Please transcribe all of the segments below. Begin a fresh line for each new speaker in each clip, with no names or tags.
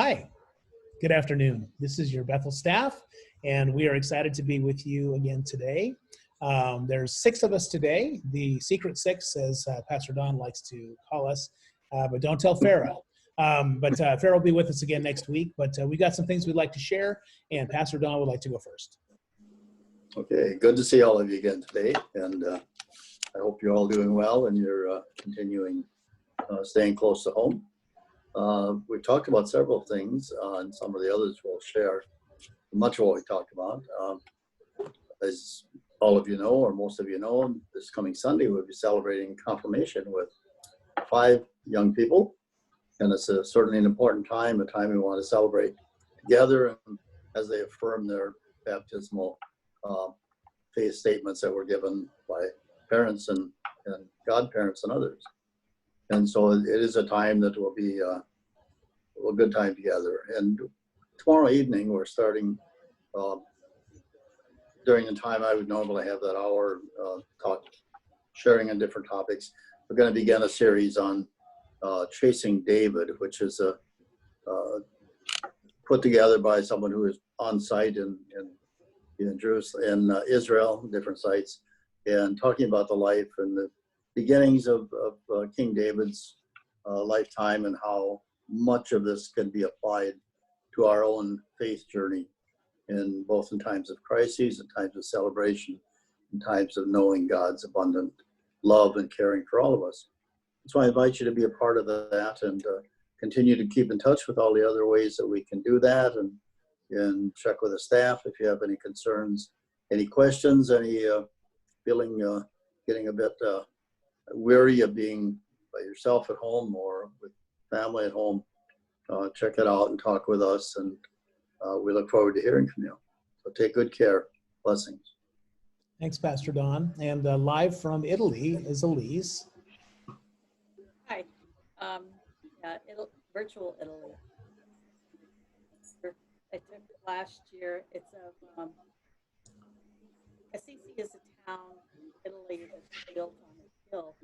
Hi, good afternoon. This is your Bethel staff, and we are excited to be with you again today. There's 6 of us today, the secret 6, as Pastor Don likes to call us, but don't tell Pharaoh. But Pharaoh will be with us again next week, but we got some things we'd like to share, and Pastor Don would like to go first.
Okay, good to see all of you again today, and I hope you're all doing well and you're continuing staying close to home. We've talked about several things, and some of the others we'll share. Much of what we talked about, as all of you know, or most of you know, this coming Sunday we'll be celebrating confirmation with 5 young people, and it's certainly an important time, a time we want to celebrate together and as they affirm their baptismal faith statements that were given by parents and godparents and others. And so it is a time that will be a good time together. And tomorrow evening, we're starting during the time I would normally have that hour sharing on different topics. We're going to begin a series on Chasing David, which is put together by someone who is on site in Jerusalem, in Israel, different sites, and talking about the life and the beginnings of King David's lifetime and how much of this can be applied to our own faith journey, in both in times of crises, in times of celebration, in times of knowing God's abundant love and caring for all of us. So I invite you to be a part of that and continue to keep in touch with all the other ways that we can do that, and check with the staff if you have any concerns, any questions, any feeling getting a bit weary of being by yourself at home or with family at home. Check it out and talk with us, and we look forward to hearing from you. So take good care. Blessings.
Thanks, Pastor Don. And live from Italy is Elise.
Hi. Virtual Italy. I took it last year. It's Assisi is a town in Italy that's built on a hill,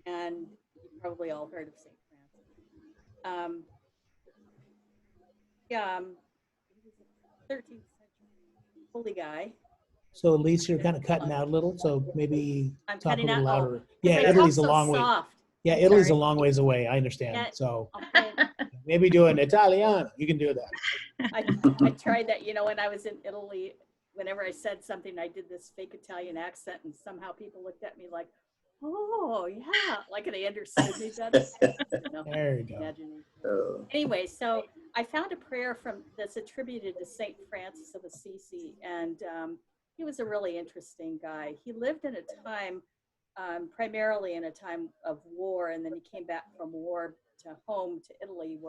and you probably all heard of St. Francis. He was a 13th century holy guy.
So Elise, you're kind of cutting out a little, so maybe
I'm
talk a
cutting
little
out.
louder.
Oh,
Yeah, Italy's a long way.
Soft.
Yeah,
I'm
Italy's
sorry.
a long ways away. I understand.
Yeah,
So
okay.
maybe do an Italiano. You can do that.
I tried that, when I was in Italy, whenever I said something, I did this fake Italian accent, and somehow people looked at me like, oh, yeah, like they understood me better.
There you go.
Anyway, so I found a prayer that's attributed to St. Francis of Assisi, and he was a really interesting guy. He lived in a time, primarily in a time of war, and then he came back from war to home to Italy,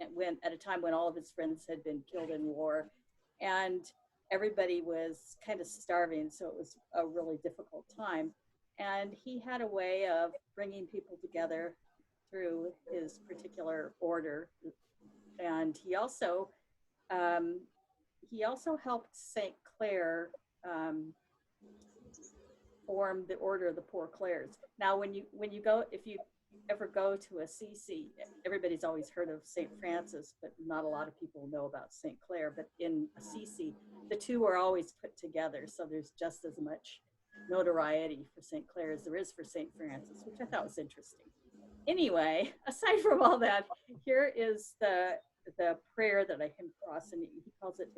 at a time when all of his friends had been killed in war, and everybody was kind of starving, so it was a really difficult time. And he had a way of bringing people together through his particular order, and he also helped St. Clare form the Order of the Poor Clares. Now, when you go, if you ever go to Assisi, everybody's always heard of St. Francis, but not a lot of people know about St. Clare. But in Assisi, the two are always put together, so there's just as much notoriety for St. Clare as there is for St. Francis, which I thought was interesting. Anyway, aside from all that, here is the prayer that I came across, and he calls it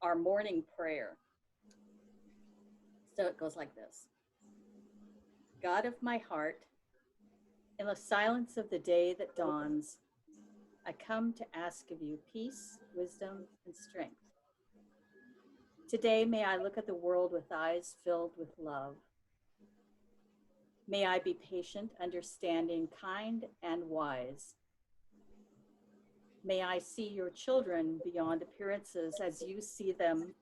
our morning prayer. So it goes like this. God of my heart, in the silence of the day that dawns, I come to ask of you peace, wisdom, and strength. Today, may I look at the world with eyes filled with love. May I be patient, understanding, kind, and wise. May I see your children beyond appearances as you see them,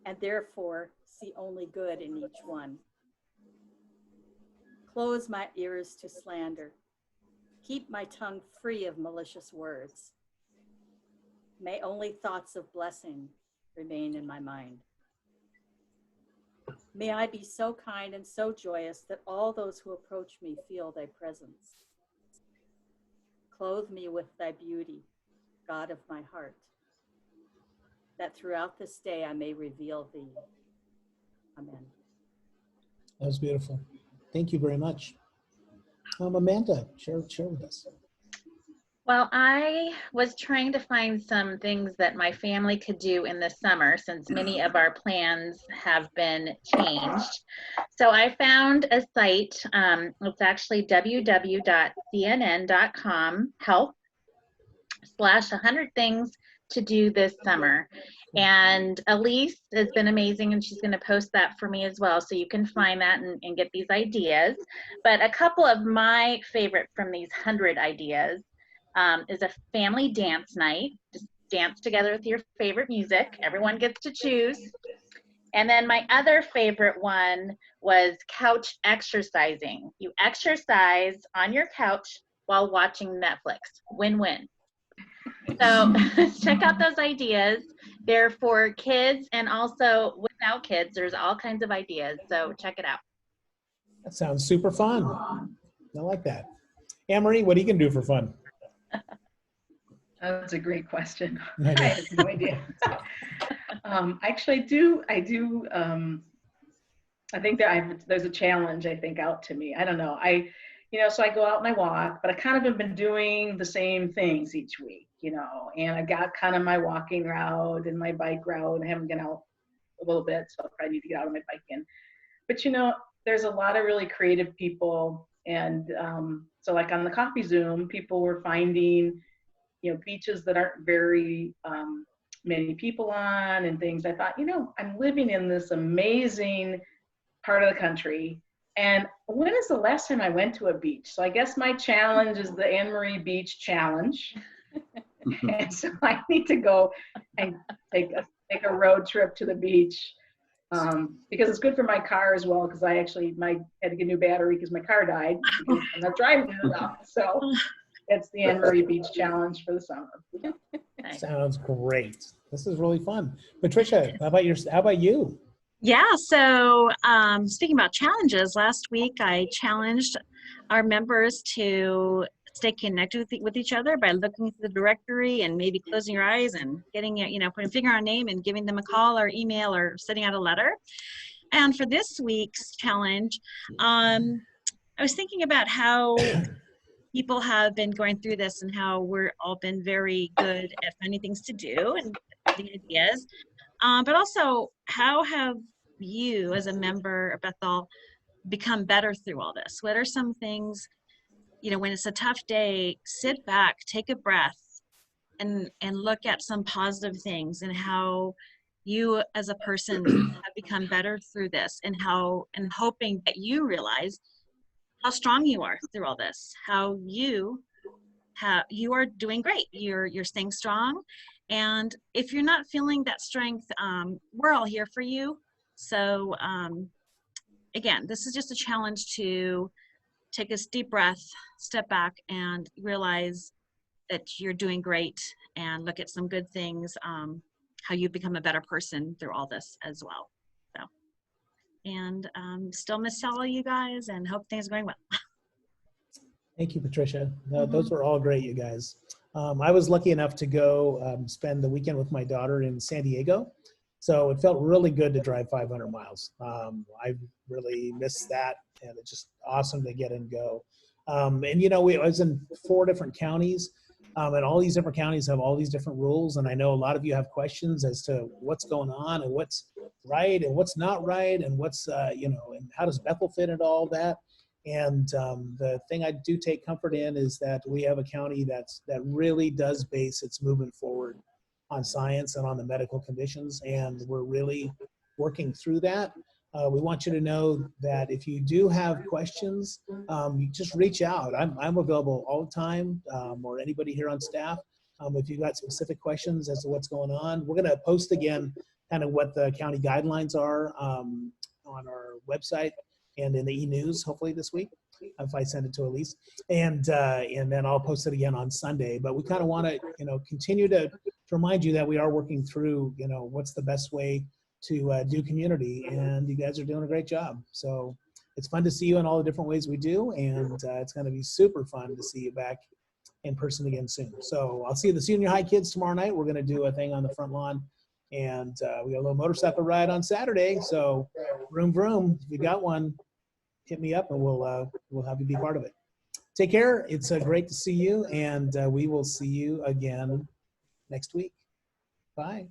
and therefore see only good in each one. Close my ears to slander. Keep my tongue free of malicious words. May only thoughts of blessing remain in my mind. May I be so kind and so joyous that all those who approach me feel thy presence. Clothe me with thy beauty, God of my heart, that throughout this day I may reveal thee. Amen.
That was beautiful. Thank you very much. Amanda, share with us.
Well, I was trying to find some things that my family could do in the summer since many of our plans have been changed. So I found a site. It's actually www.cnn.com health/100 things to do this summer. And Elise has been amazing, and she's going to post that for me as well, so you can find that and get these ideas. But a couple of my favorite from these 100 ideas is a family dance night. Just dance together with your favorite music. Everyone gets to choose. And then my other favorite one was couch exercising. You exercise on your couch while watching Netflix. Win-win. So check out those ideas. They're for kids and also without kids. There's all kinds of ideas. So check it out.
That sounds super fun. I like that. Anne-Marie, what are you going to do for fun?
That's a great question.
I
I
know.
have no idea. Actually, I do. I think that there's a challenge, I think, out to me. I don't know. So I go out and I walk, but I kind of have been doing the same things each week, and I got kind of my walking route and my bike route. I haven't been out a little bit, so I probably need to get out on my bike again. But, there's a lot of really creative people. And so like on the Coffee Zoom, people were finding, beaches that aren't very many people on and things. I thought, I'm living in this amazing part of the country. And when is the last time I went to a beach? So I guess my challenge is the Anne-Marie Beach Challenge. And so I need to go and take a road trip to the beach because it's good for my car as well, because I had to get a new battery because my car died because I'm not driving enough. So it's the Anne-Marie Beach Challenge for the summer.
Sounds great. This is really fun. Patricia, how about you?
Yeah, so speaking about challenges, last week I challenged our members to stay connected with each other by looking through the directory and maybe closing your eyes and getting, putting a finger on a name and giving them a call or email or sending out a letter. And for this week's challenge, I was thinking about how people have been going through this and how we're all been very good at finding things to do and the ideas. But also, how have you as a member of Bethel become better through all this? What are some things, when it's a tough day, sit back, take a breath, and look at some positive things and how you as a person have become better through this, and hoping that you realize how strong you are through all this, how you are doing great. You're staying strong. And if you're not feeling that strength, we're all here for you. So again, this is just a challenge to take a deep breath, step back, and realize that you're doing great, and look at some good things, how you become a better person through all this as well. So, and still miss all you guys and hope things are going well.
Thank you, Patricia. Those were all great, you guys. I was lucky enough to go spend the weekend with my daughter in San Diego. So it felt really good to drive 500 miles. I really missed that, and it's just awesome to get and go. I was in 4 different counties, and all these different counties have all these different rules. And I know a lot of you have questions as to what's going on and what's right and what's not right, and what's, and how does Bethel fit into all that. And the thing I do take comfort in is that we have a county that really does base its movement forward on science and on the medical conditions, and we're really working through that. We want you to know that if you do have questions, you just reach out. I'm available all the time, or anybody here on staff. If you've got specific questions as to what's going on, we're going to post again kind of what the county guidelines are on our website and in the e-news hopefully this week, if I send it to Elise, and then I'll post it again on Sunday. But we kind of want to continue to remind you that we are working through what's the best way to do community, and you guys are doing a great job. So it's fun to see you in all the different ways we do, and it's going to be super fun to see you back in person again soon. So I'll see the senior high kids tomorrow night. We're going to do a thing on the front lawn. And we got a little motorcycle ride on Saturday. So vroom, vroom. If you got one, hit me up and we'll have you be part of it. Take care. It's great to see you. And we will see you again next week. Bye.